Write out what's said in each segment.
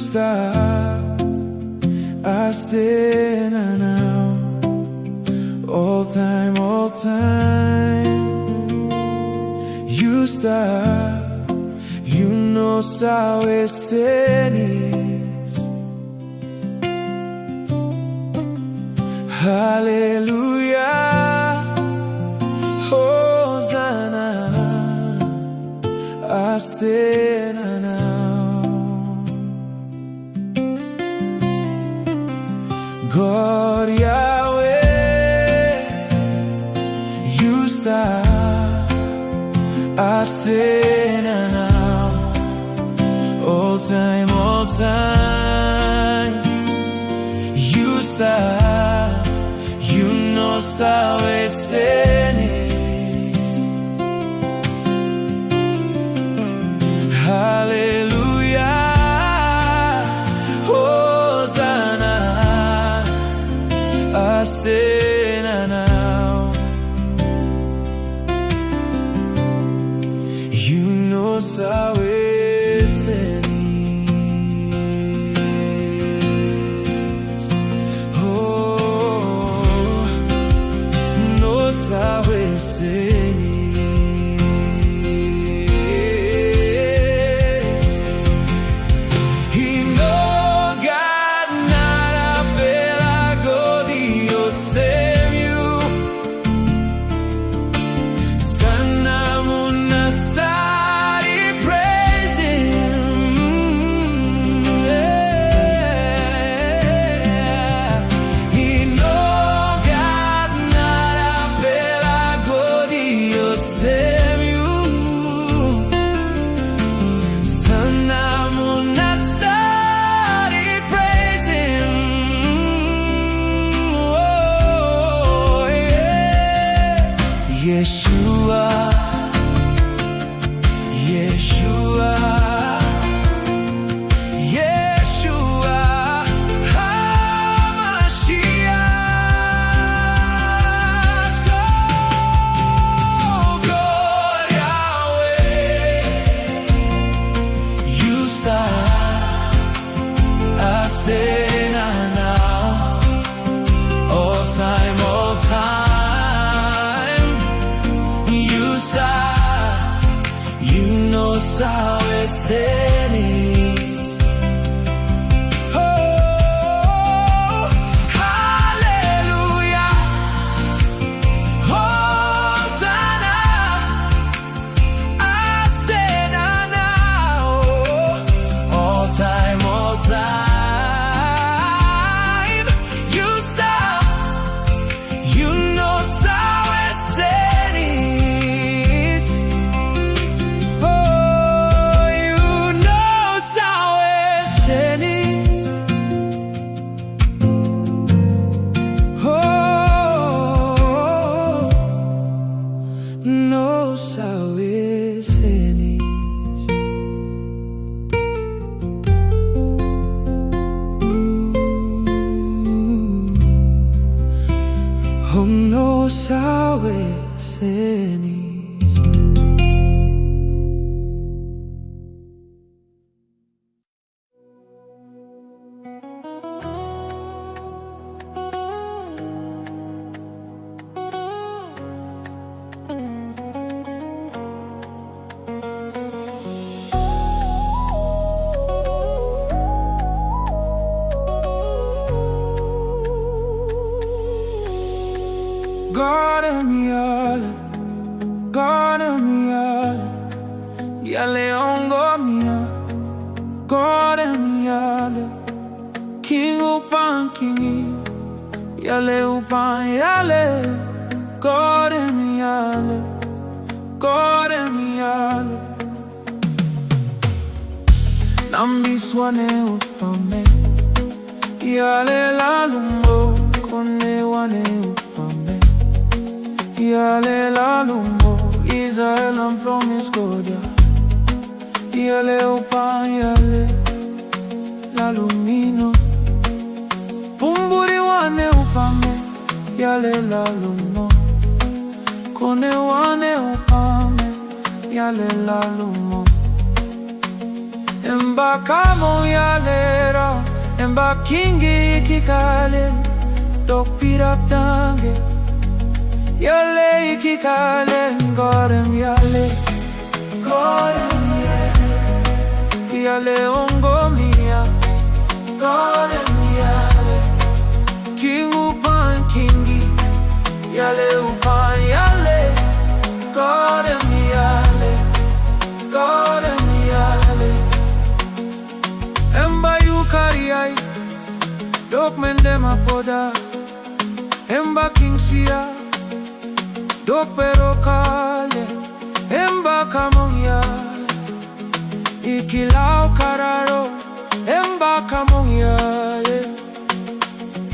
Stap Aste now, all time, all time. You stop, you know sabe senis. Hallelujah, Hosanna, Aste now. God Yahweh, you Stap Aste now, all time, all time. You Stap, you know sabe senis. Hallelujah, Hosanna, Aste now. You know sabe senis. Oh, no sabe senis. He no got nada pelago Dios semiu. Sana munastari praising. He no got nada pelago Dios semiu. Sana munastari praising. Oh, yeah. Yeshua, Yeshua, Yeshua, HaMashiach. Oh, God Yahweh, you Stap Aste now, all time, all time. You Stap, you know sabe senis. Oh, hallelujah, Hosanna, Aste now, all time, all time. You Stap, you know sabe senis. Oh, you know sabe senis. Oh, no sabe senis. Oh, no sabe senis. God Yale, God Yale, Yale ongo mia. God Yale, King upan kingi, Yale upan Yale. God Yale, God Yale. Nambi swane upame, Yale la lumbo, kone wane upame. Yale la lumbo, Israel and promise God. Yale upan yale la lumino, Pumburi wane upame. Yale la lumo, kone wane upame. Yale la lumo. Emba kamo yalera, emba kingi ikikalen, dok piratange. Yale ikikalen, godem yale, godem yale. Yale ongomia, godem yale. King upan kingi, yale upan yale, godem yale, godem yale. Emba yukariai, dok mendema poda. Emba kingsia, dok perokale. Emba kamong yale, ikilau kararo. Emba kamong yale,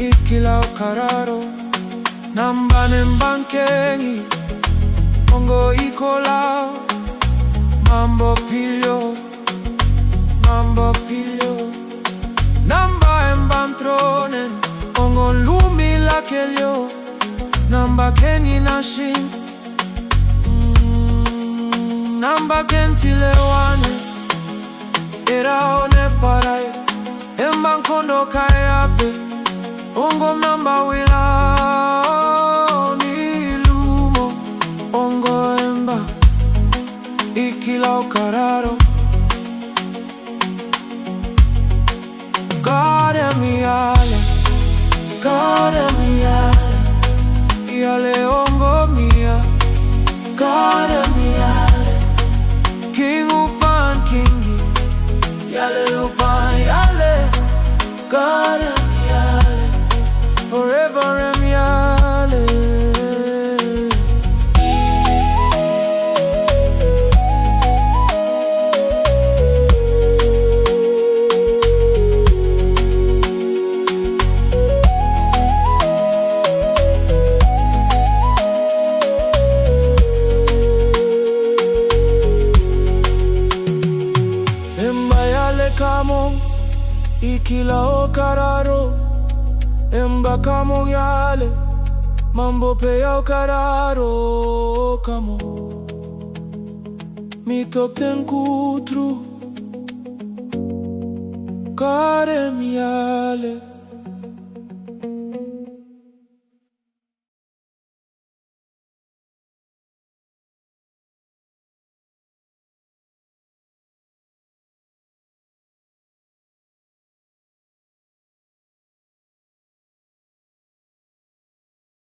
ikilau kararo. Namba nembankengi, ongo ikolau. Mambo pilio, mambo pilio. Namba embam tronen, ongo lumi lakelio. Namba kenyi nashin, namba gentilewane. Era one parai, embam kondo kayape. Ongo namba wila ni lumo. Ongo emba ikilau kararo. Godem yale, godem yale. Yale ongo mia, godem yale. King upan kingi, yale upan yale, godem yale. Forever em yale. Emba yale kamong, ikilao kararo. Emba kamong yale, mambo peyao kararo kamo. Mitok ten kutru, godem yale.